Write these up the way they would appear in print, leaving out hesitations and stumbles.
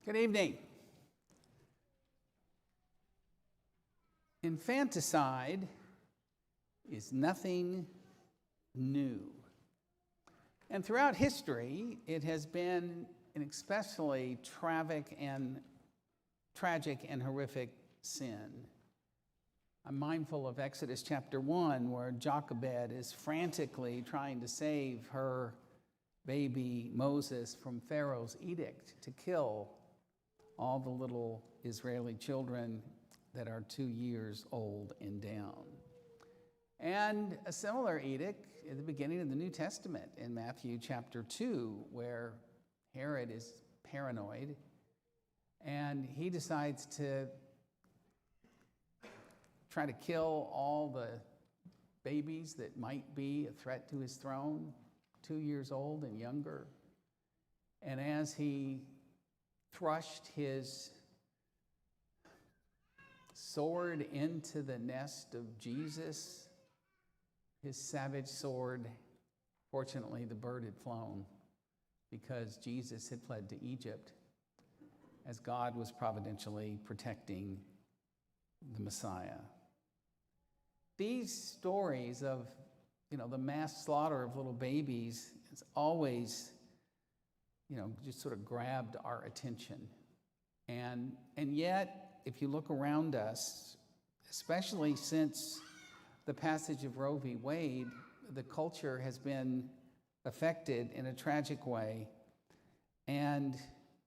Good evening. Infanticide is nothing new. And throughout history, it has been an especially tragic and horrific sin. I'm mindful of Exodus chapter 1, where Jochebed is frantically trying to save her baby Moses from Pharaoh's edict to kill all the little Israeli children that are 2 years old and down. And a similar edict at the beginning of the New Testament in Matthew chapter 2, where Herod is paranoid and he decides to try to kill all the babies that might be a threat to his throne, 2 years old and younger. And as he thrust his sword into the nest of Jesus, his savage sword, fortunately the bird had flown because Jesus had fled to Egypt as God was providentially protecting the Messiah. These stories of, the mass slaughter of little babies has always, just sort of grabbed our attention. And yet, if you look around us, especially since the passage of Roe v. Wade, the culture has been affected in a tragic way. And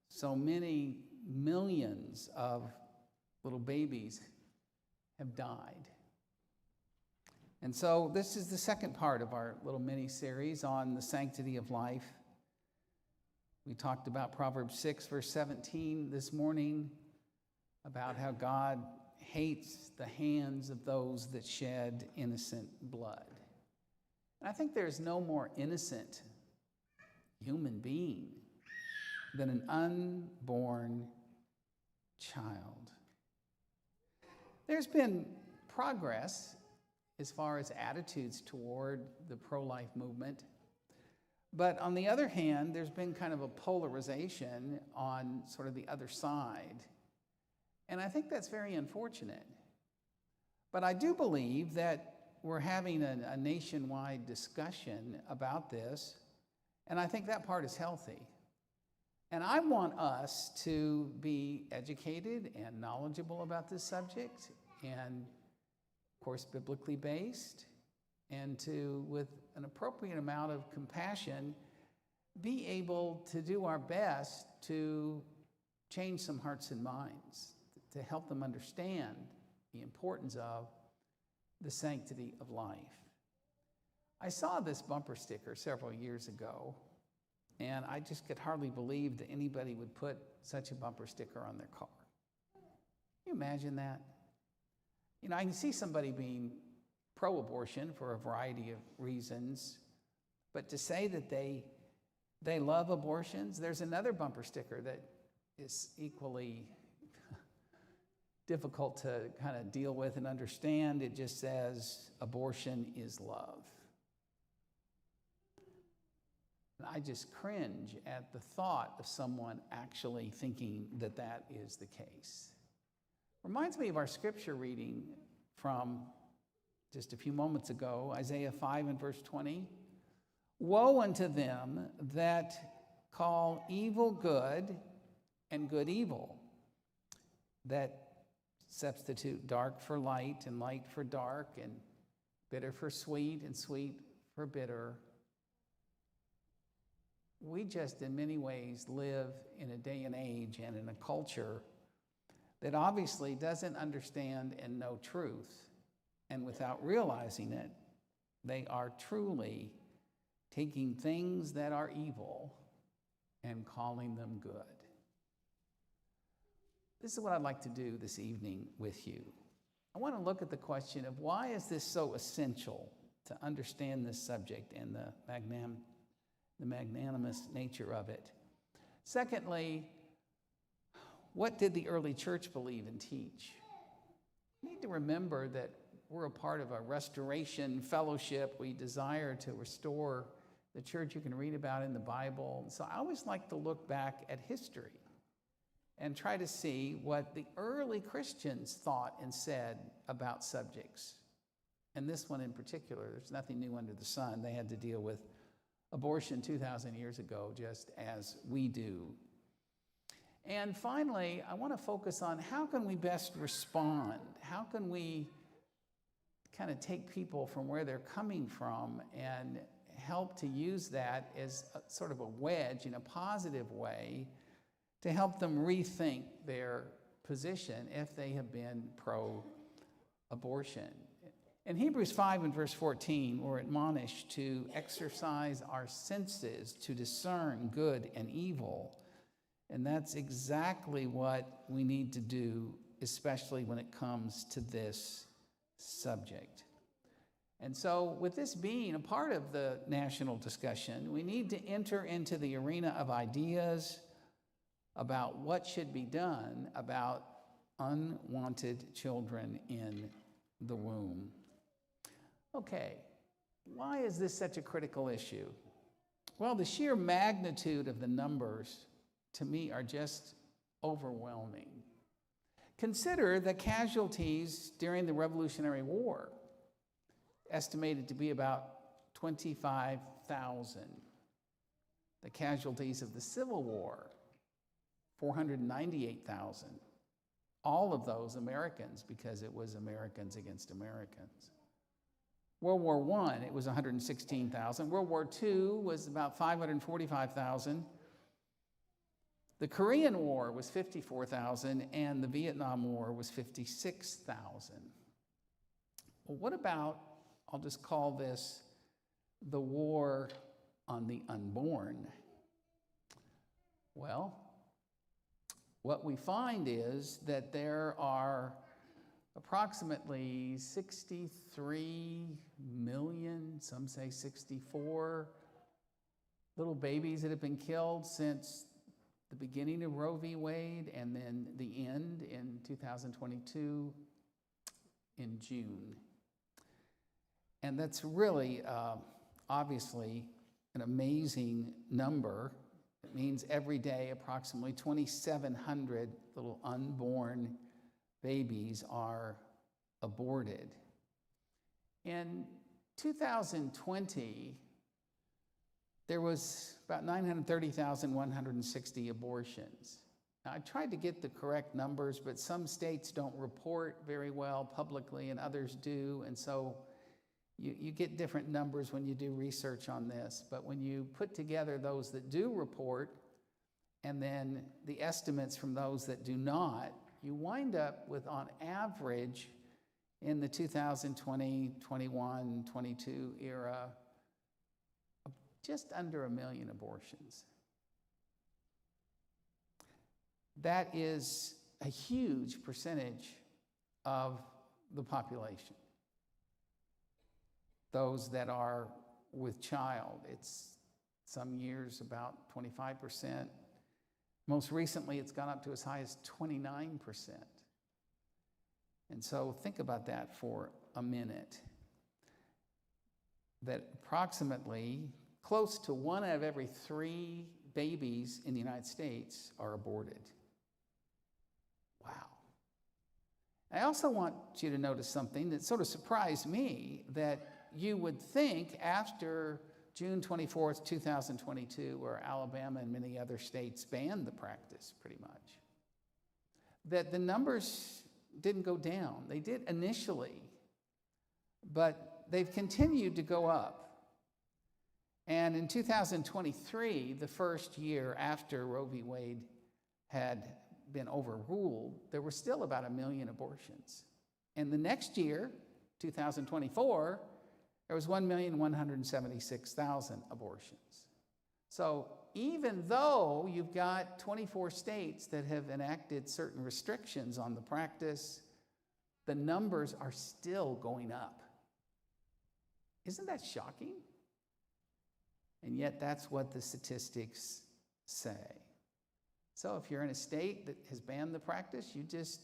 so many millions of little babies have died. And so this is the second part of our little mini-series on the sanctity of life. We talked about Proverbs 6, verse 17 this morning, about how God hates the hands of those that shed innocent blood. And I think there's no more innocent human being than an unborn child. There's been progress as far as attitudes toward the pro-life movement. But on the other hand, there's been kind of a polarization on sort of the other side. And I think that's very unfortunate. But I do believe that we're having a nationwide discussion about this, and I think that part is healthy. And I want us to be educated and knowledgeable about this subject, and of course, biblically based, and to, with an appropriate amount of compassion, be able to do our best to change some hearts and minds, to help them understand the importance of the sanctity of life. I saw this bumper sticker several years ago, and I just could hardly believe that anybody would put such a bumper sticker on their car. Can you imagine that? I can see somebody being pro-abortion for a variety of reasons, but to say that they love abortions, there's another bumper sticker that is equally difficult to kind of deal with and understand. It just says, abortion is love. And I just cringe at the thought of someone actually thinking that that is the case. Reminds me of our scripture reading from just a few moments ago, Isaiah 5 and verse 20. Woe unto them that call evil good and good evil, that substitute dark for light and light for dark and bitter for sweet and sweet for bitter. We just in many ways live in a day and age and in a culture that obviously doesn't understand and know truth. And without realizing it, they are truly taking things that are evil and calling them good. This is what I'd like to do this evening with you. I want to look at the question of why is this so essential to understand this subject and the magnanimous nature of it. Secondly, what did the early church believe and teach? We need to remember that we're a part of a restoration fellowship. We desire to restore the church you can read about in the Bible. So I always like to look back at history and try to see what the early Christians thought and said about subjects. And this one in particular, there's nothing new under the sun. They had to deal with abortion 2,000 years ago, just as we do. And finally, I want to focus on how can we best respond? How can we kind of take people from where they're coming from and help to use that as a, sort of a wedge in a positive way to help them rethink their position if they have been pro-abortion. In Hebrews 5 and verse 14, we're admonished to exercise our senses to discern good and evil. And that's exactly what we need to do, especially when it comes to this subject. And so, with this being a part of the national discussion, we need to enter into the arena of ideas about what should be done about unwanted children in the womb. Okay, why is this such a critical issue? Well, the sheer magnitude of the numbers, to me, are just overwhelming. Consider the casualties during the Revolutionary War, estimated to be about 25,000. The casualties of the Civil War, 498,000. All of those Americans, because it was Americans against Americans. World War I, it was 116,000. World War II was about 545,000. The Korean War was 54,000, and the Vietnam War was 56,000. Well, what about, I'll just call this the war on the unborn? Well, what we find is that there are approximately 63 million, some say 64, little babies that have been killed since the beginning of Roe v. Wade and then the end in 2022 in June. And that's really, obviously, an amazing number. It means every day approximately 2,700 little unborn babies are aborted. In 2020, there was about 930,160 abortions. Now, I tried to get the correct numbers, but some states don't report very well publicly and others do, and so you get different numbers when you do research on this. But when you put together those that do report and then the estimates from those that do not, you wind up with, on average, in the 2020, 21, 22 era, just under 1 million abortions. That is a huge percentage of the population. Those that are with child, it's some years about 25%. Most recently, it's gone up to as high as 29%. And so think about that for a minute. That approximately close to 1 out of every 3 babies in the United States are aborted. Wow. I also want you to notice something that sort of surprised me, that you would think after June 24th, 2022, where Alabama and many other states banned the practice pretty much, that the numbers didn't go down. They did initially, but they've continued to go up. And in 2023, the first year after Roe v. Wade had been overruled, there were still about 1 million abortions. And the next year, 2024, there was 1,176,000 abortions. So even though you've got 24 states that have enacted certain restrictions on the practice, the numbers are still going up. Isn't that shocking? And yet that's what the statistics say. So if you're in a state that has banned the practice, you just,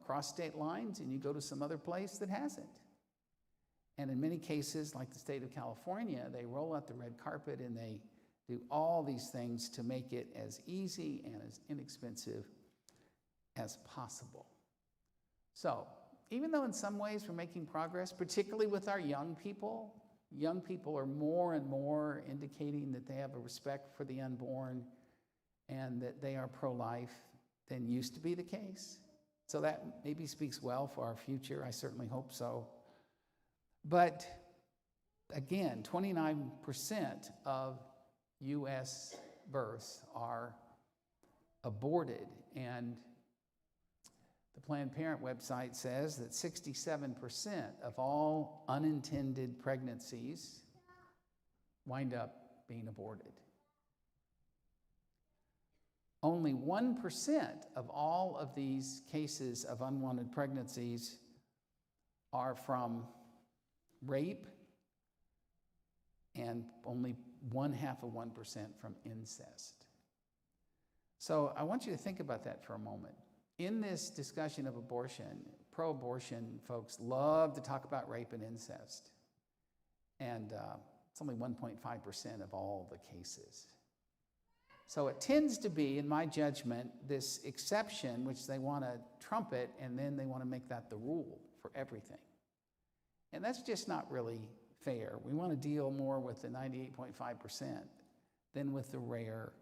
cross state lines and you go to some other place that hasn't. And in many cases, like the state of California, they roll out the red carpet and they do all these things to make it as easy and as inexpensive as possible. So, even though in some ways we're making progress, particularly with our young people are more and more indicating that they have a respect for the unborn and that they are pro-life than used to be the case. So that maybe speaks well for our future. I certainly hope so. But again, 29% of U.S. births are aborted, and the Planned Parent website says that 67% of all unintended pregnancies wind up being aborted. Only 1% of all of these cases of unwanted pregnancies are from rape, and only 0.5% from incest. So I want you to think about that for a moment. In this discussion of abortion, pro-abortion folks love to talk about rape and incest. And it's only 1.5% of all the cases. So it tends to be, in my judgment, this exception which they want to trumpet, and then they want to make that the rule for everything. And that's just not really fair. We want to deal more with the 98.5% than with the rare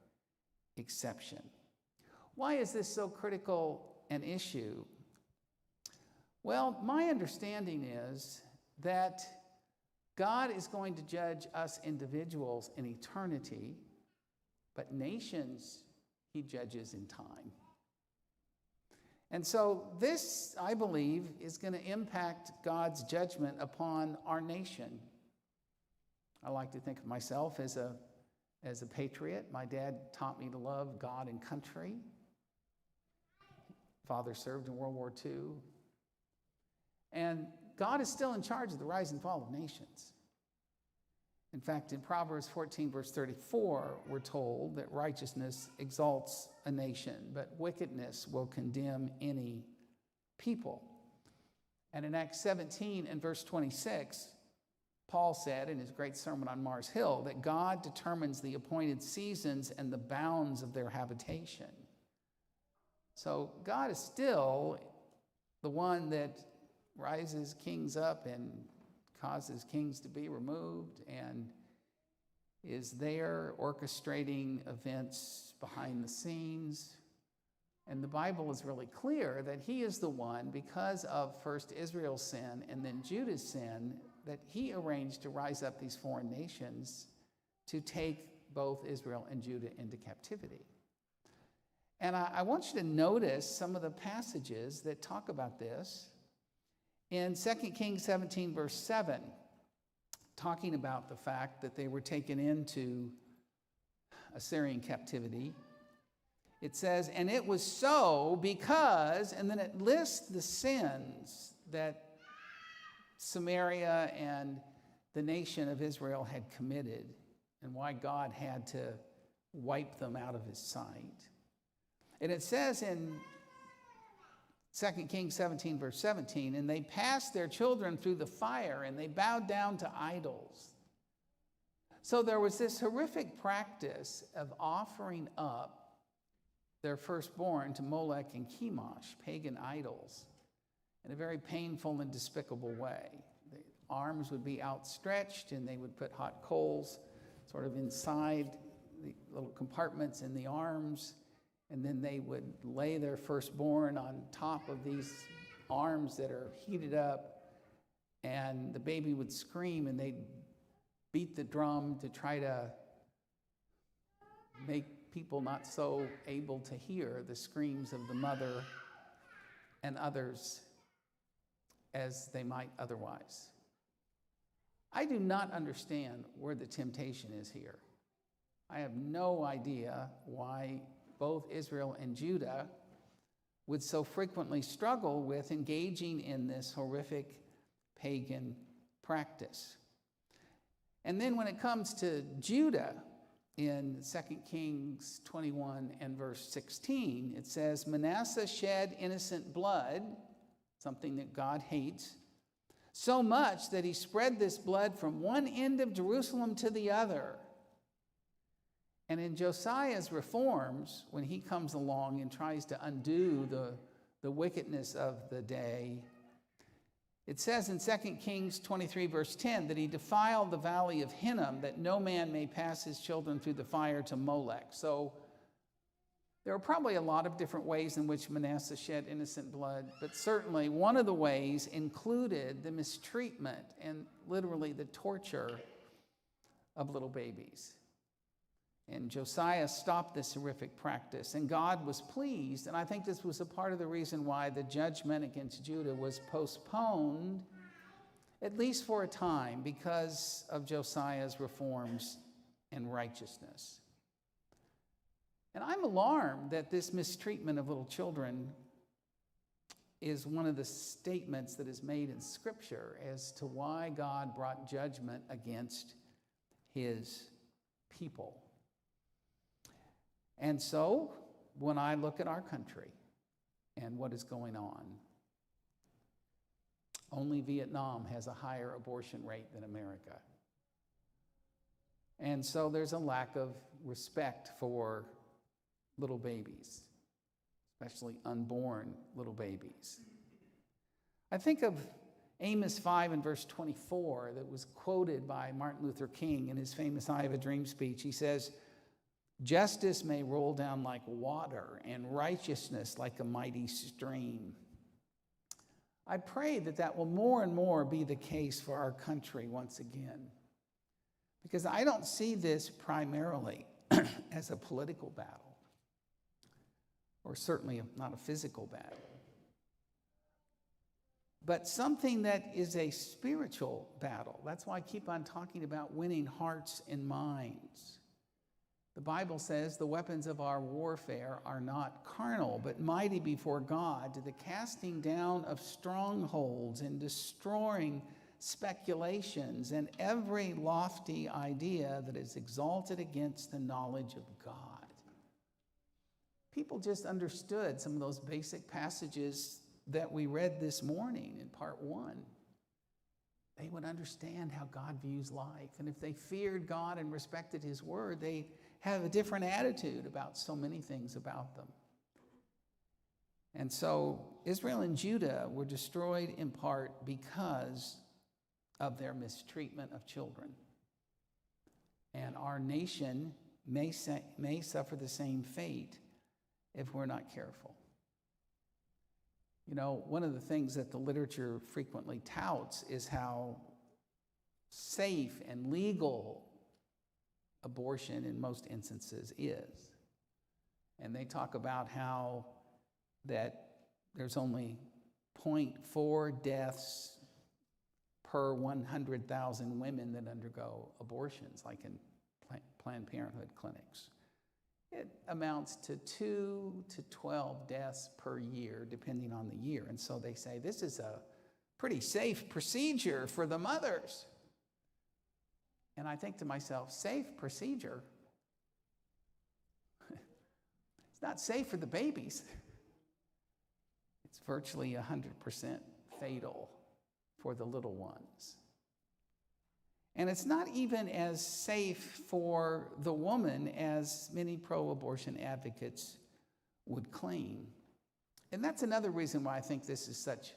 exception. Why is this so critical an issue? Well, my understanding is that God is going to judge us individuals in eternity, but nations he judges in time. And so this, I believe, is going to impact God's judgment upon our nation. I like to think of myself as a patriot. My dad taught me to love God and country. Father served in World War II. And God is still in charge of the rise and fall of nations. In fact, in Proverbs 14, verse 34, we're told that righteousness exalts a nation, but wickedness will condemn any people. And in Acts 17 and verse 26, Paul said in his great sermon on Mars Hill that God determines the appointed seasons and the bounds of their habitation. So God is still the one that rises kings up and causes kings to be removed, and is there orchestrating events behind the scenes. And the Bible is really clear that he is the one, because of first Israel's sin and then Judah's sin, that he arranged to rise up these foreign nations to take both Israel and Judah into captivity. And I want you to notice some of the passages that talk about this. In 2 Kings 17, verse 7, talking about the fact that they were taken into Assyrian captivity, it says, and it was so because, and then it lists the sins that Samaria and the nation of Israel had committed and why God had to wipe them out of his sight. And it says in 2 Kings 17, verse 17, and they passed their children through the fire, and they bowed down to idols. So there was this horrific practice of offering up their firstborn to Molech and Chemosh, pagan idols, in a very painful and despicable way. The arms would be outstretched, and they would put hot coals sort of inside the little compartments in the arms, and then they would lay their firstborn on top of these arms that are heated up, and the baby would scream, and they'd beat the drum to try to make people not so able to hear the screams of the mother and others as they might otherwise. I do not understand where the temptation is here. I have no idea why both Israel and Judah would so frequently struggle with engaging in this horrific pagan practice. And then when it comes to Judah, in 2 Kings 21 and verse 16, it says, Manasseh shed innocent blood, something that God hates, so much that he spread this blood from one end of Jerusalem to the other. And in Josiah's reforms, when he comes along and tries to undo the wickedness of the day, it says in 2 Kings 23, verse 10, that he defiled the valley of Hinnom, that no man may pass his children through the fire to Molech. So there are probably a lot of different ways in which Manasseh shed innocent blood, but certainly one of the ways included the mistreatment and literally the torture of little babies. And Josiah stopped this horrific practice, and God was pleased, and I think this was a part of the reason why the judgment against Judah was postponed, at least for a time, because of Josiah's reforms and righteousness. And I'm alarmed that this mistreatment of little children is one of the statements that is made in Scripture as to why God brought judgment against his people. And so, when I look at our country and what is going on, only Vietnam has a higher abortion rate than America. And so there's a lack of respect for little babies, especially unborn little babies. I think of Amos 5 and verse 24 that was quoted by Martin Luther King in his famous I Have a Dream speech. He says, "Justice may roll down like water and righteousness like a mighty stream." I pray that that will more and more be the case for our country once again, because I don't see this primarily as a political battle, or certainly not a physical battle, but something that is a spiritual battle. That's why I keep on talking about winning hearts and minds. The Bible says the weapons of our warfare are not carnal, but mighty before God to the casting down of strongholds and destroying speculations and every lofty idea that is exalted against the knowledge of God. People just understood some of those basic passages that we read this morning in part 1. They would understand how God views life. And if they feared God and respected his word, they have a different attitude about so many things about them. And so Israel and Judah were destroyed in part because of their mistreatment of children. And our nation may suffer the same fate if we're not careful. You know, one of the things that the literature frequently touts is how safe and legal abortion in most instances is. And they talk about how that there's only 0.4 deaths per 100,000 women that undergo abortions, like in Planned Parenthood clinics. It amounts to 2 to 12 deaths per year, depending on the year. And so they say this is a pretty safe procedure for the mothers. And I think to myself, safe procedure? It's not safe for the babies. It's virtually 100% fatal for the little ones. And it's not even as safe for the woman as many pro-abortion advocates would claim. And that's another reason why I think this is such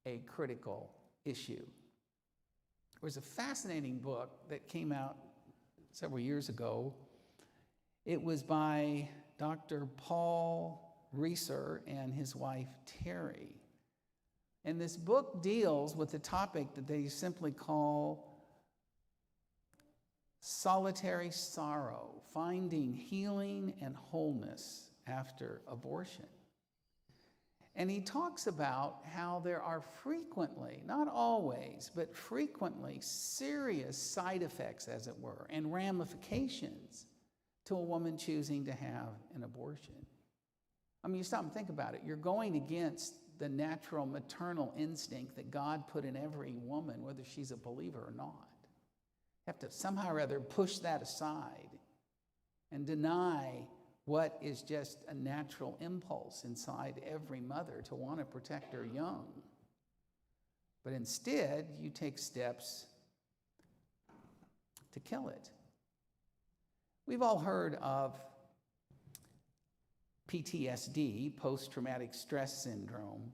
a critical issue. There was a fascinating book that came out several years ago. It was by Dr. Paul Reiser and his wife, Terry. And this book deals with the topic that they simply call solitary sorrow, finding healing and wholeness after abortion. And he talks about how there are frequently, not always, but frequently serious side effects, as it were, and ramifications to a woman choosing to have an abortion. I mean, you stop and think about it. You're going against the natural maternal instinct that God put in every woman, whether she's a believer or not. You have to somehow or other push that aside and deny what is just a natural impulse inside every mother to want to protect her young. But instead, you take steps to kill it. We've all heard of PTSD, post-traumatic stress syndrome.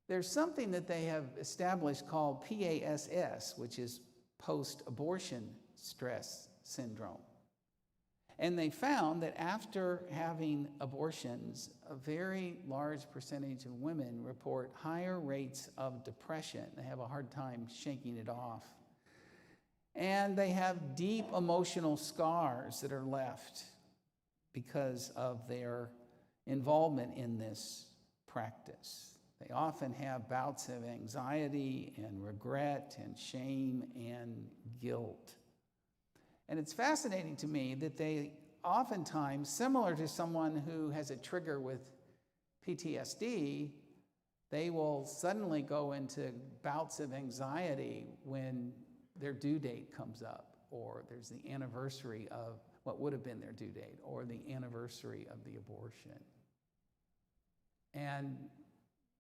There's something that they have established called PASS, which is post-abortion stress syndrome. And they found that after having abortions, a very large percentage of women report higher rates of depression. They have a hard time shaking it off. And they have deep emotional scars that are left because of their involvement in this practice. They often have bouts of anxiety and regret and shame and guilt. And it's fascinating to me that they oftentimes, similar to someone who has a trigger with PTSD, they will suddenly go into bouts of anxiety when their due date comes up, or there's the anniversary of what would have been their due date, or the anniversary of the abortion. And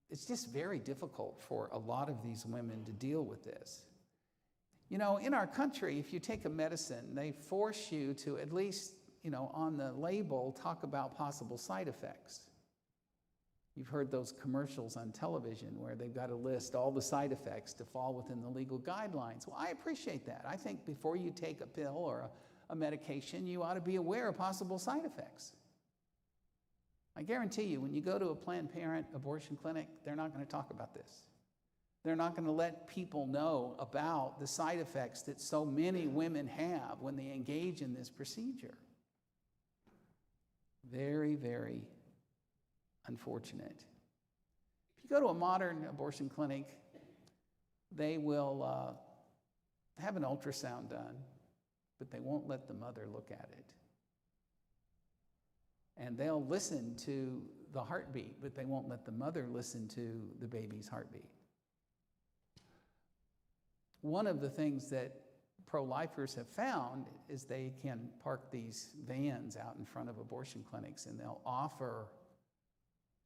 it's just very difficult for a lot of these women to deal with this. You know, in our country, if you take a medicine, they force you to at least, on the label, talk about possible side effects. You've heard those commercials on television where they've got to list all the side effects to fall within the legal guidelines. Well, I appreciate that. I think before you take a pill or a medication, you ought to be aware of possible side effects. I guarantee you, when you go to a Planned Parenthood abortion clinic, they're not going to talk about this. They're not going to let people know about the side effects that so many women have when they engage in this procedure. Very, very unfortunate. If you go to a modern abortion clinic, they will have an ultrasound done, but they won't let the mother look at it. And they'll listen to the heartbeat, but they won't let the mother listen to the baby's heartbeat. One of the things that pro-lifers have found is they can park these vans out in front of abortion clinics, and they'll offer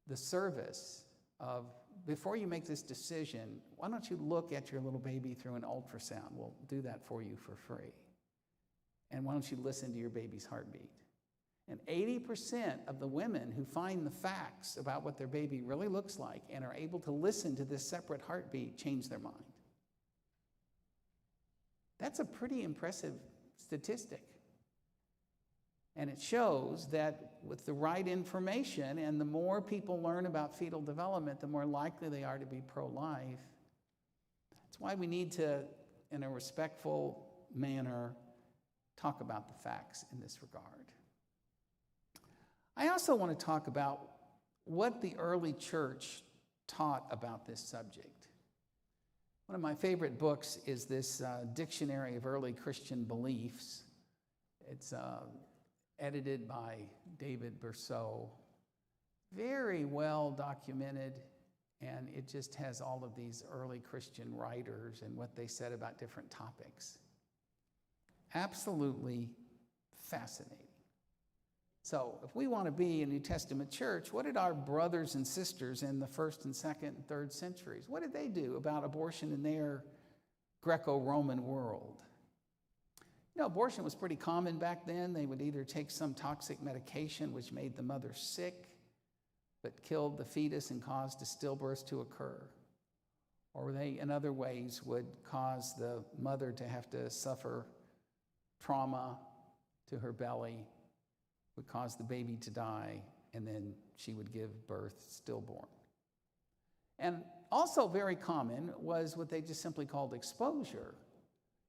the service of, before you make this decision, why don't you look at your little baby through an ultrasound? We'll do that for you for free. And why don't you listen to your baby's heartbeat? And 80% of the women who find the facts about what their baby really looks like and are able to listen to this separate heartbeat change their mind. That's a pretty impressive statistic. And it shows that with the right information, and the more people learn about fetal development, the more likely they are to be pro-life. That's why we need to, in a respectful manner, talk about the facts in this regard. I also want to talk about what the early church taught about this subject. One of my favorite books is this Dictionary of Early Christian Beliefs. It's edited by David Berceau. Very well documented, and it just has all of these early Christian writers and what they said about different topics. Absolutely fascinating. So if we want to be a New Testament church, what did our brothers and sisters in the 1st and 2nd and 3rd centuries, what did they do about abortion in their Greco-Roman world? You know, abortion was pretty common back then. They would either take some toxic medication which made the mother sick, but killed the fetus and caused a stillbirth to occur. Or they, in other ways, would cause the mother to have to suffer trauma to her belly, would cause the baby to die, and then she would give birth stillborn. And also very common was what they just simply called exposure.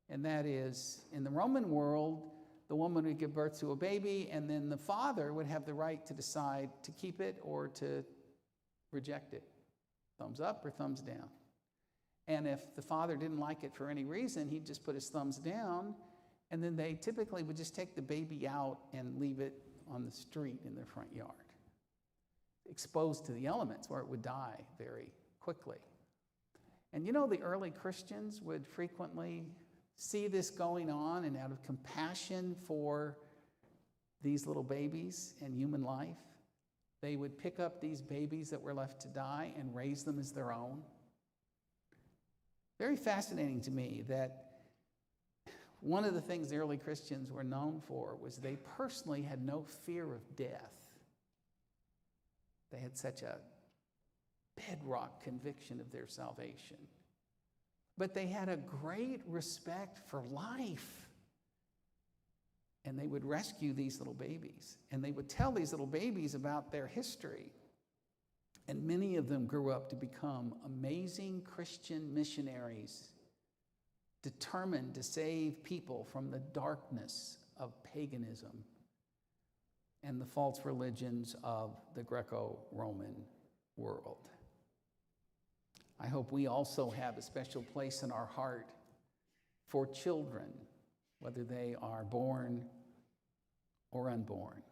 And that is, in the Roman world, the woman would give birth to a baby, and then the father would have the right to decide to keep it or to reject it. Thumbs up or thumbs down. And if the father didn't like it for any reason, he'd just put his thumbs down, and then they typically would just take the baby out and leave it on the street in their front yard, exposed to the elements where it would die very quickly. And you know, the early Christians would frequently see this going on, and out of compassion for these little babies and human life, they would pick up these babies that were left to die and raise them as their own. Very fascinating to me that One of the things the early Christians were known for was they personally had no fear of death. They had such a bedrock conviction of their salvation. But they had a great respect for life. And they would rescue these little babies. And they would tell these little babies about their history. And many of them grew up to become amazing Christian missionaries, determined to save people from the darkness of paganism and the false religions of the Greco-Roman world. I hope we also have a special place in our heart for children, whether they are born or unborn.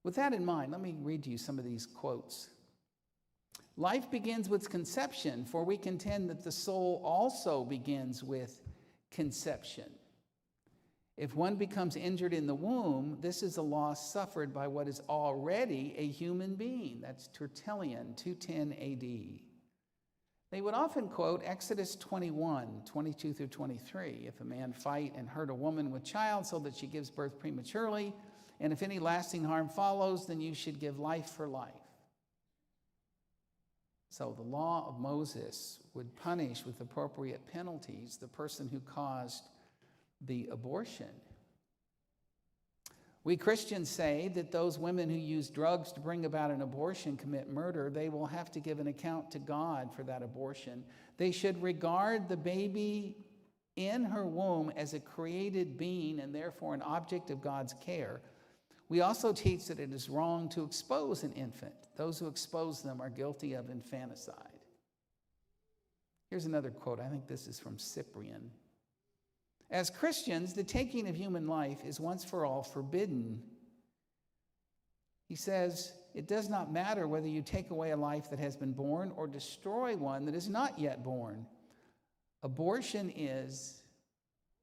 With that in mind, let me read you some of these quotes. Life begins with conception, for we contend that the soul also begins with conception. If one becomes injured in the womb, this is a loss suffered by what is already a human being. That's Tertullian, 210 AD. They would often quote Exodus 21, 22 through 23. If a man fight and hurt a woman with child so that she gives birth prematurely, and if any lasting harm follows, then you should give life for life. So the law of Moses would punish with appropriate penalties the person who caused the abortion. We Christians say that those women who use drugs to bring about an abortion commit murder. They will have to give an account to God for that abortion. They should regard the baby in her womb as a created being and therefore an object of God's care. We also teach that it is wrong to expose an infant. Those who expose them are guilty of infanticide. Here's another quote. I think this is from Cyprian. As Christians, the taking of human life is once for all forbidden. He says, it does not matter whether you take away a life that has been born or destroy one that is not yet born. Abortion is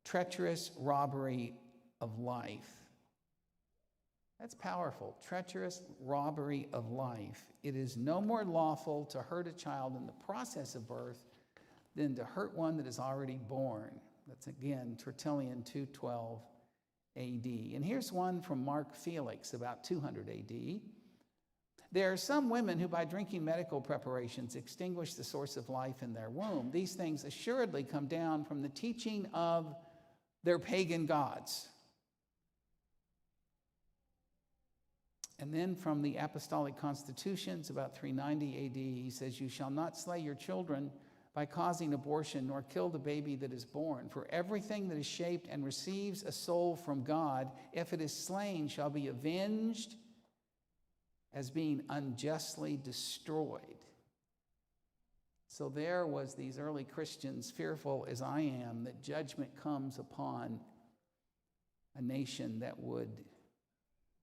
treacherous robbery of life. That's powerful. Treacherous robbery of life. It is no more lawful to hurt a child in the process of birth than to hurt one that is already born. That's again Tertullian 212 AD. And here's one from Mark Felix, about 200 AD. There are some women who by drinking medical preparations extinguish the source of life in their womb. These things assuredly come down from the teaching of their pagan gods. And then from the Apostolic Constitutions, about 390 AD, he says, you shall not slay your children by causing abortion, nor kill the baby that is born. For everything that is shaped and receives a soul from God, if it is slain, shall be avenged as being unjustly destroyed. So there was these early Christians, fearful as I am, that judgment comes upon a nation that would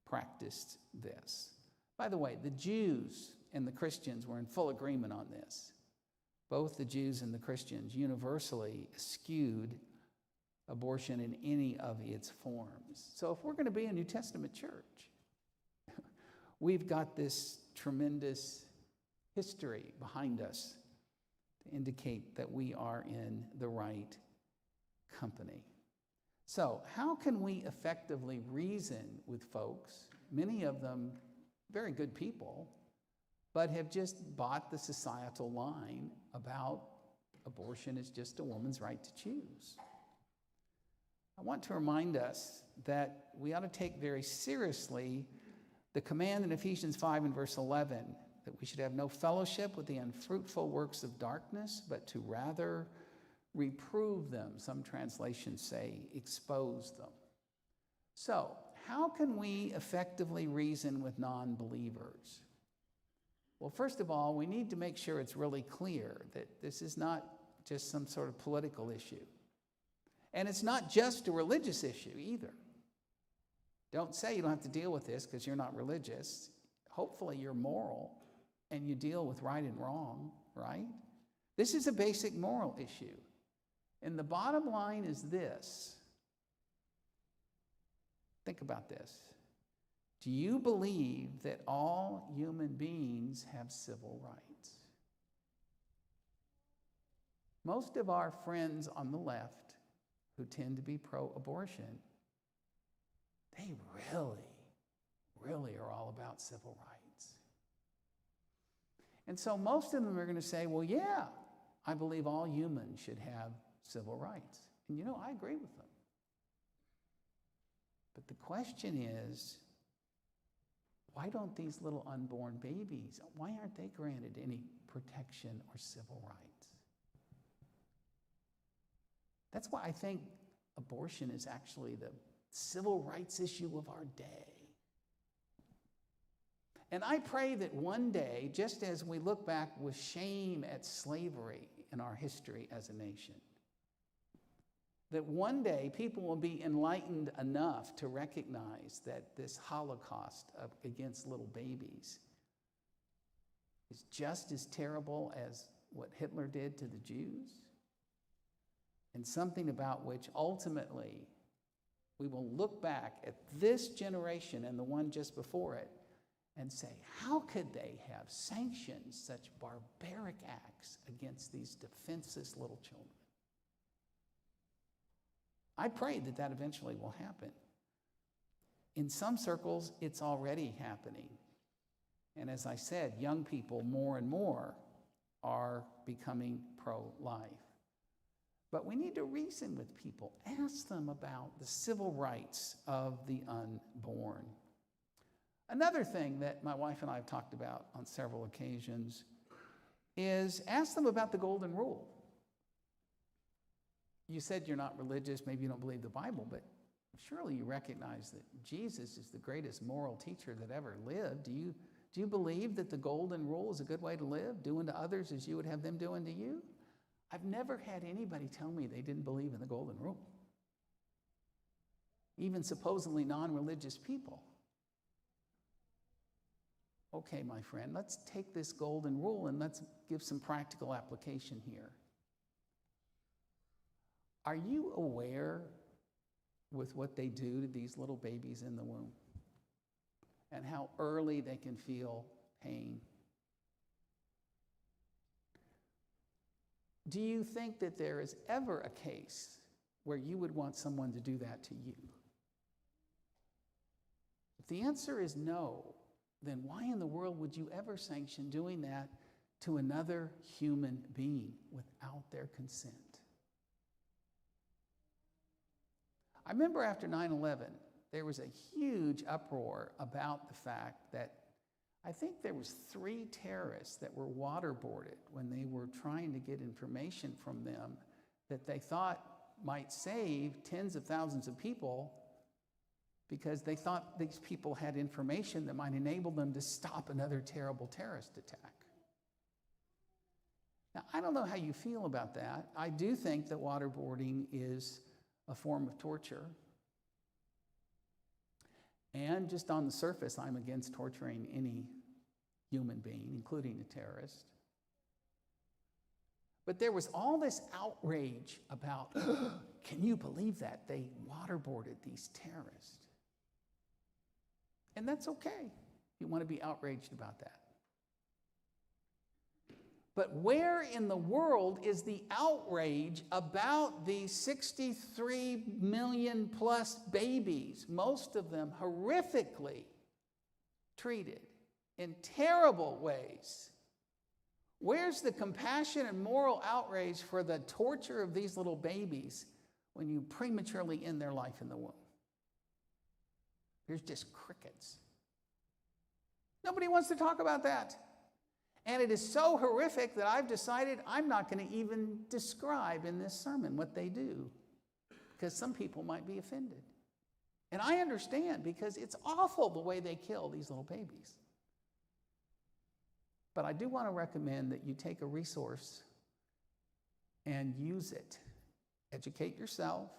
practice this. By the way, the Jews and the Christians were in full agreement on this. Both the Jews and the Christians universally eschewed abortion in any of its forms. So if we're going to be a New Testament church, we've got this tremendous history behind us to indicate that we are in the right company. So how can we effectively reason with folks, many of them very good people, but have just bought the societal line about abortion is just a woman's right to choose? I want to remind us that we ought to take very seriously the command in Ephesians 5 and verse 11, that we should have no fellowship with the unfruitful works of darkness, but to rather reprove them. Some translations say expose them. So, how can we effectively reason with non-believers? Well, first of all, we need to make sure it's really clear that this is not just some sort of political issue. And it's not just a religious issue either. Don't say you don't have to deal with this because you're not religious. Hopefully you're moral and you deal with right and wrong, right? This is a basic moral issue. And the bottom line is this. Think about this. Do you believe that all human beings have civil rights? Most of our friends on the left who tend to be pro-abortion, they really are all about civil rights. And so most of them are going to say, well, yeah, I believe all humans should have civil rights. And I agree with them. But the question is, why don't these little unborn babies, why aren't they granted any protection or civil rights? That's why I think abortion is actually the civil rights issue of our day. And I pray that one day, just as we look back with shame at slavery in our history as a nation, that one day people will be enlightened enough to recognize that this Holocaust against little babies is just as terrible as what Hitler did to the Jews, and something about which ultimately we will look back at this generation and the one just before it and say, how could they have sanctioned such barbaric acts against these defenseless little children? I pray that that eventually will happen. In some circles, it's already happening. And as I said, young people more and more are becoming pro-life. But we need to reason with people, ask them about the civil rights of the unborn. Another thing that my wife and I have talked about on several occasions is ask them about the golden rule. You said you're not religious, maybe you don't believe the Bible, but surely you recognize that Jesus is the greatest moral teacher that ever lived. Do you believe that the golden rule is a good way to live, do unto others as you would have them do unto you? I've never had anybody tell me they didn't believe in the golden rule, even supposedly non-religious people. Okay, my friend, let's take this golden rule and let's give some practical application here. Are you aware with what they do to these little babies in the womb and how early they can feel pain? Do you think that there is ever a case where you would want someone to do that to you? If the answer is no, then why in the world would you ever sanction doing that to another human being without their consent? I remember after 9/11, there was a huge uproar about the fact that I think there was 3 terrorists that were waterboarded when they were trying to get information from them that they thought might save tens of thousands of people, because they thought these people had information that might enable them to stop another terrible terrorist attack. Now, I don't know how you feel about that. I do think that waterboarding is a form of torture. And just on the surface, I'm against torturing any human being, including a terrorist. But there was all this outrage about, can you believe that? They waterboarded these terrorists. And that's okay. You want to be outraged about that. But where in the world is the outrage about the 63 million plus babies, most of them horrifically treated in terrible ways? Where's the compassion and moral outrage for the torture of these little babies when you prematurely end their life in the womb? There's just crickets. Nobody wants to talk about that. And it is so horrific that I've decided I'm not going to even describe in this sermon what they do, because some people might be offended. And I understand, because it's awful the way they kill these little babies. But I do want to recommend that you take a resource and use it. Educate yourself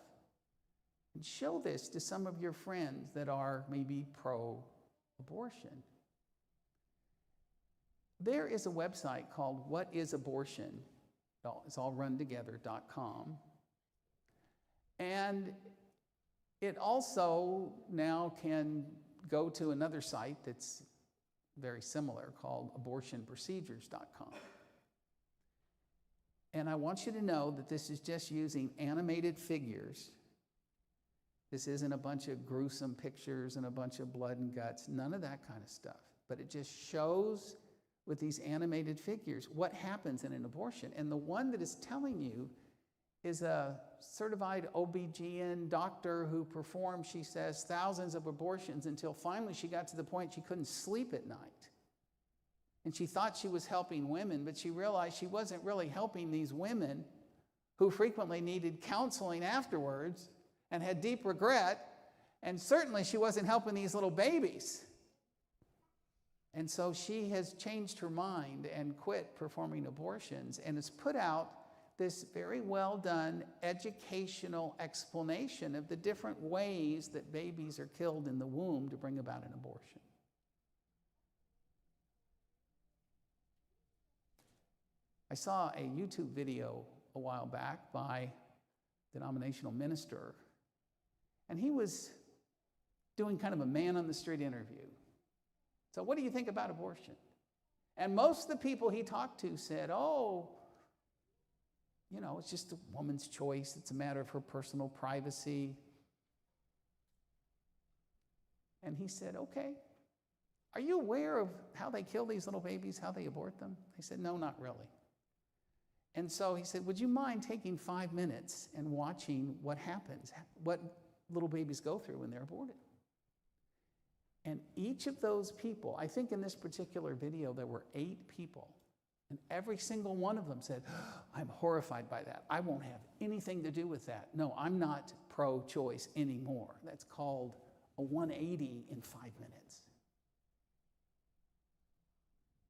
and show this to some of your friends that are maybe pro-abortion. There is a website called whatisabortion, it's all run together.com. And it also now can go to another site that's very similar called abortionprocedures.com. And I want you to know that this is just using animated figures. This isn't a bunch of gruesome pictures and a bunch of blood and guts, none of that kind of stuff. But it just shows with these animated figures what happens in an abortion. And the one that is telling you is a certified OBGYN doctor who performed, she says, thousands of abortions until finally she got to the point she couldn't sleep at night. And she thought she was helping women, but she realized she wasn't really helping these women who frequently needed counseling afterwards and had deep regret, and certainly she wasn't helping these little babies. And so she has changed her mind and quit performing abortions and has put out this very well done educational explanation of the different ways that babies are killed in the womb to bring about an abortion. I saw a YouTube video a while back by a denominational minister, and he was doing kind of a man on the street interview. So what do you think about abortion? And most of the people he talked to said, oh, you know, it's just a woman's choice. It's a matter of her personal privacy. And he said, okay, are you aware of how they kill these little babies, how they abort them? They said, no, not really. And so he said, would you mind taking 5 minutes and watching what happens, what little babies go through when they're aborted? And each of those people, I think in this particular video, there were 8 people. And every single one of them said, I'm horrified by that. I won't have anything to do with that. No, I'm not pro-choice anymore. That's called a 180 in 5 minutes.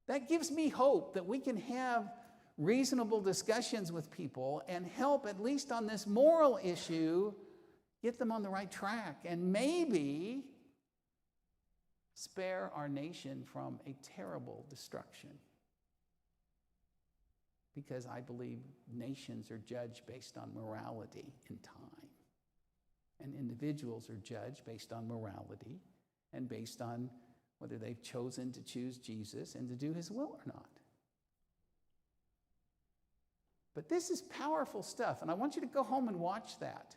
That gives me hope that we can have reasonable discussions with people and help, at least on this moral issue, get them on the right track and maybe spare our nation from a terrible destruction. Because I believe nations are judged based on morality in time. And individuals are judged based on morality and based on whether they've chosen to choose Jesus and to do his will or not. But this is powerful stuff, and I want you to go home and watch that.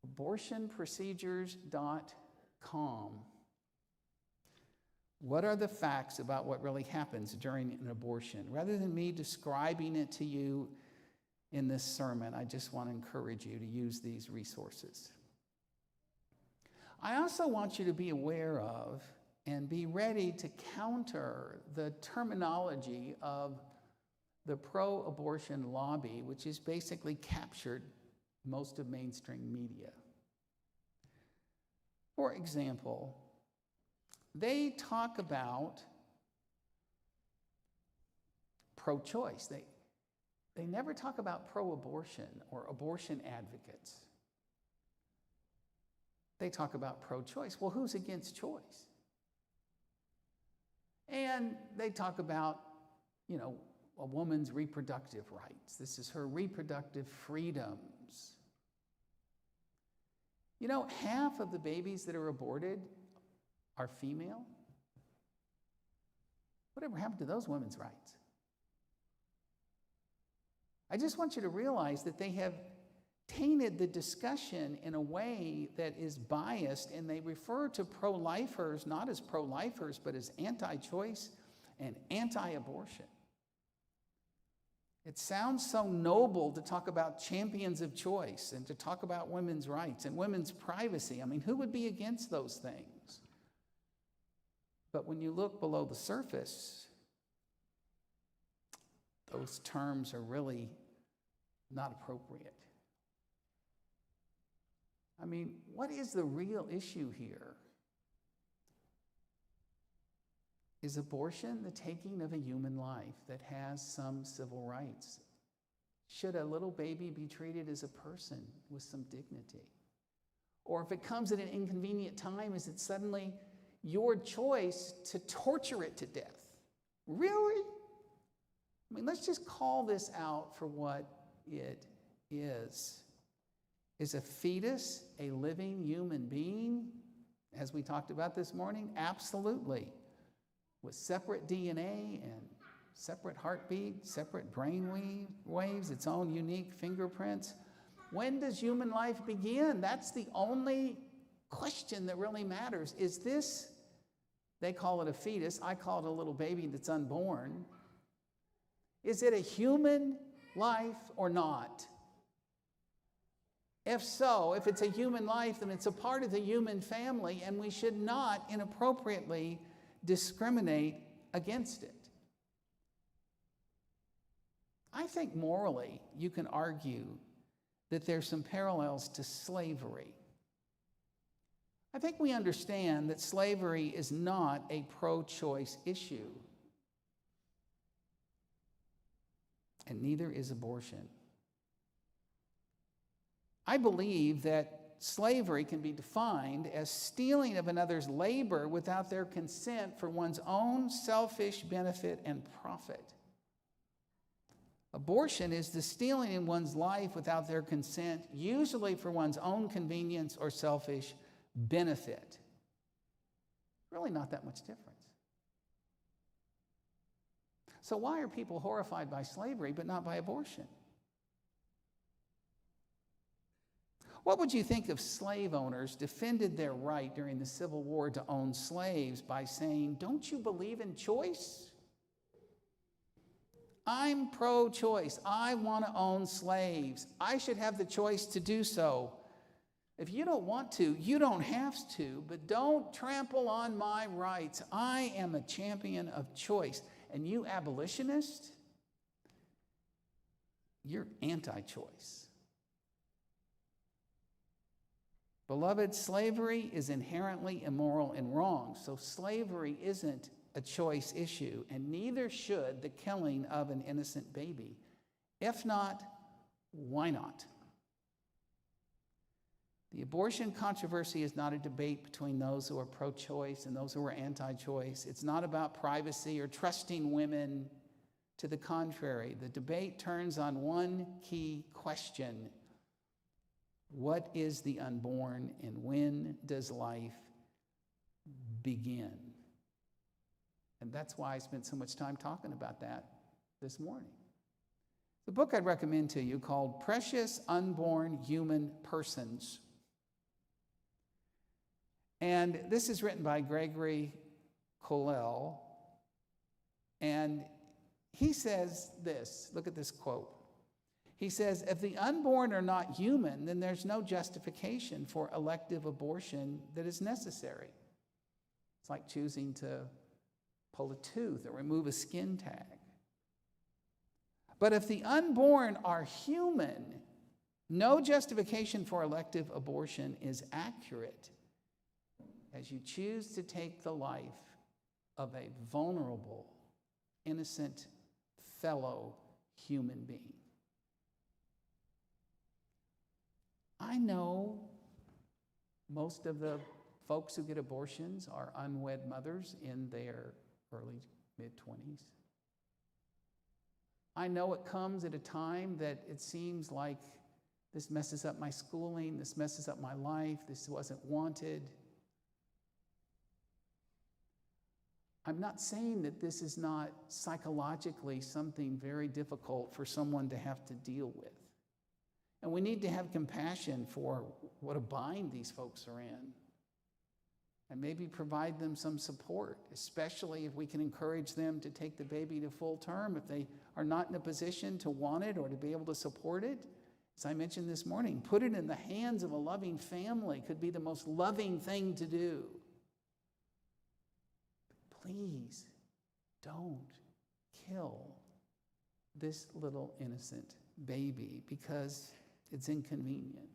Abortionprocedures.com. What are the facts about what really happens during an abortion? Rather than me describing it to you in this sermon, I just want to encourage you to use these resources. I also want you to be aware of and be ready to counter the terminology of the pro-abortion lobby, which has basically captured most of mainstream media. For example, they talk about pro-choice. They never talk about pro-abortion or abortion advocates. They talk about pro-choice. Well, who's against choice? And they talk about, a woman's reproductive rights. This is her reproductive freedoms. Half of the babies that are aborted are female. Whatever happened to those women's rights? I just want you to realize that they have tainted the discussion in a way that is biased, and they refer to pro-lifers not as pro-lifers, but as anti-choice and anti-abortion. It sounds so noble to talk about champions of choice and to talk about women's rights and women's privacy. I mean, who would be against those things? But when you look below the surface, those terms are really not appropriate. I mean, what is the real issue here? Is abortion the taking of a human life that has some civil rights? Should a little baby be treated as a person with some dignity? Or if it comes at an inconvenient time, is it suddenly your choice to torture it to death? Really? I mean, let's just call this out for what it is. Is a fetus a living human being, as we talked about this morning? Absolutely. With separate DNA and separate heartbeat, separate brain waves, its own unique fingerprints. When does human life begin? That's the only question that really matters. Is this, they call it a fetus, I call it a little baby that's unborn. Is it a human life or not? If so, if it's a human life, then it's a part of the human family, and we should not inappropriately discriminate against it. I think morally you can argue that there's some parallels to slavery. I think we understand that slavery is not a pro-choice issue, and neither is abortion. I believe that slavery can be defined as stealing of another's labor without their consent for one's own selfish benefit and profit. Abortion is the stealing in one's life without their consent, usually for one's own convenience or selfish benefit. Really not that much difference. So why are people horrified by slavery but not by abortion? What would you think if slave owners defended their right during the Civil War to own slaves by saying, "Don't you believe in choice? I'm pro-choice. I want to own slaves. I should have the choice to do so. If you don't want to, you don't have to, but don't trample on my rights. I am a champion of choice." And you abolitionists, you're anti-choice. Beloved, slavery is inherently immoral and wrong, so slavery isn't a choice issue, and neither should the killing of an innocent baby. If not, why not? The abortion controversy is not a debate between those who are pro-choice and those who are anti-choice. It's not about privacy or trusting women. To the contrary, the debate turns on one key question: what is the unborn, and when does life begin? And that's why I spent so much time talking about that this morning. The book I'd recommend to you called Precious Unborn Human Persons. And this is written by Gregory Colell. And he says this, look at this quote. He says, if the unborn are not human, then there's no justification for elective abortion that is necessary. It's like choosing to pull a tooth or remove a skin tag. But if the unborn are human, no justification for elective abortion is accurate, as you choose to take the life of a vulnerable, innocent fellow human being. I know most of the folks who get abortions are unwed mothers in their early, mid-20s. I know it comes at a time that it seems like this messes up my schooling, this messes up my life, this wasn't wanted. I'm not saying that this is not psychologically something very difficult for someone to have to deal with. And we need to have compassion for what a bind these folks are in. And maybe provide them some support, especially if we can encourage them to take the baby to full term if they are not in a position to want it or to be able to support it. As I mentioned this morning, put it in the hands of a loving family could be the most loving thing to do. Please don't kill this little innocent baby because it's inconvenient.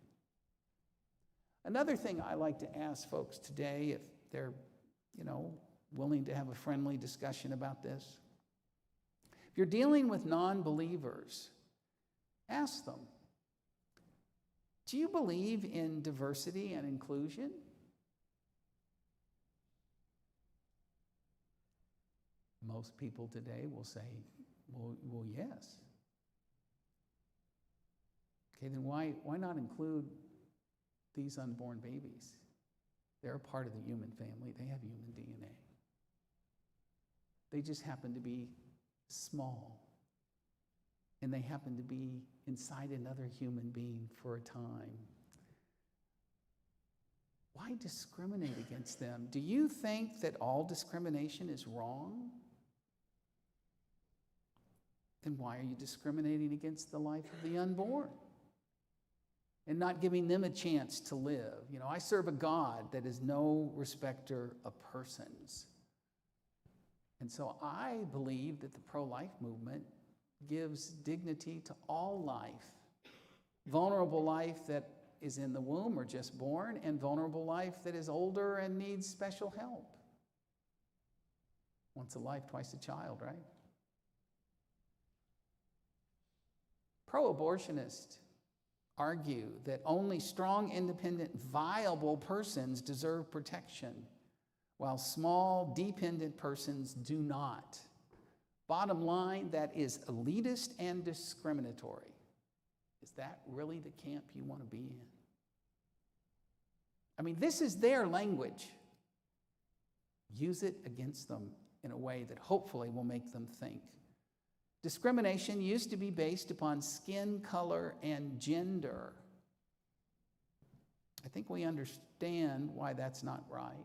Another thing I like to ask folks today, if they're, willing to have a friendly discussion about this. If you're dealing with non-believers, ask them, do you believe in diversity and inclusion? Most people today will say, well, yes. Okay, then why not include these unborn babies? They're a part of the human family. They have human DNA. They just happen to be small, and they happen to be inside another human being for a time. Why discriminate against them? Do you think that all discrimination is wrong? Then why are you discriminating against the life of the unborn and not giving them a chance to live? You know, I serve a God that is no respecter of persons. And so I believe that the pro-life movement gives dignity to all life. Vulnerable life that is in the womb or just born, and vulnerable life that is older and needs special help. Once a life, twice a child, right? Pro-abortionists argue that only strong, independent, viable persons deserve protection, while small, dependent persons do not. Bottom line, that is elitist and discriminatory. Is that really the camp you want to be in? I mean, this is their language. Use it against them in a way that hopefully will make them think. Discrimination used to be based upon skin color and gender. I think we understand why that's not right.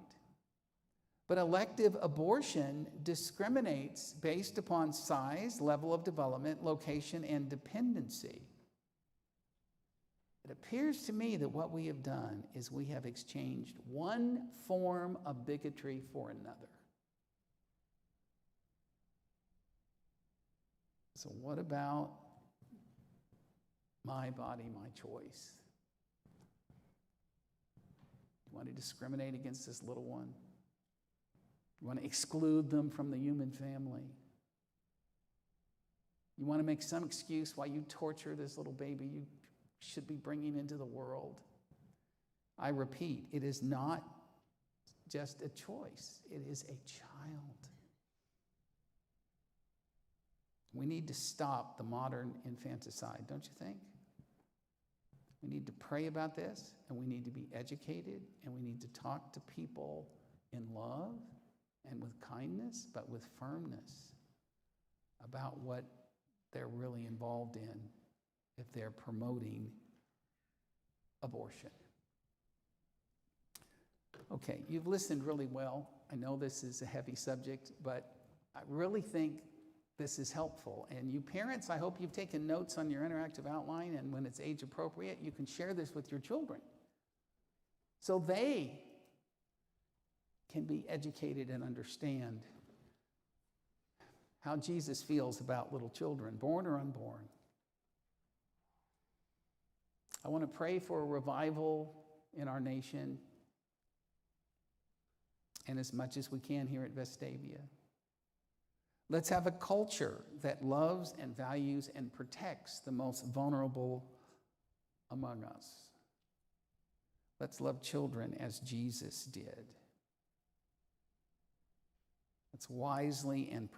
But elective abortion discriminates based upon size, level of development, location, and dependency. It appears to me that what we have done is we have exchanged one form of bigotry for another. So what about my body, my choice? You want to discriminate against this little one? You want to exclude them from the human family? You want to make some excuse why you torture this little baby you should be bringing into the world? I repeat, it is not just a choice. It is a child. We need to stop the modern infanticide, don't you think? We need to pray about this, and we need to be educated, and we need to talk to people in love and with kindness, but with firmness about what they're really involved in if they're promoting abortion. Okay, you've listened really well. I know this is a heavy subject, but I really think this is helpful. And you parents, I hope you've taken notes on your interactive outline, and when it's age appropriate, you can share this with your children so they can be educated and understand how Jesus feels about little children, born or unborn. I want to pray for a revival in our nation, and as much as we can here at Vestavia. Let's have a culture that loves and values and protects the most vulnerable among us. Let's love children as Jesus did. Let's wisely and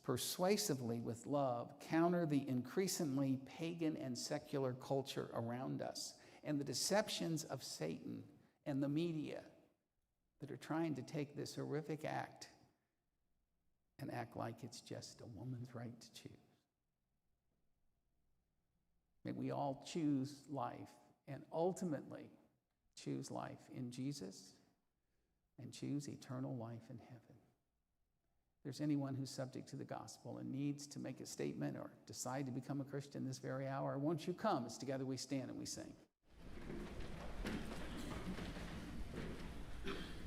persuasively, with love, counter the increasingly pagan and secular culture around us and the deceptions of Satan and the media that are trying to take this horrific act and act like it's just a woman's right to choose. May we all choose life and ultimately choose life in Jesus and choose eternal life in heaven. If there's anyone who's subject to the gospel and needs to make a statement or decide to become a Christian this very hour, won't you come as together we stand and we sing?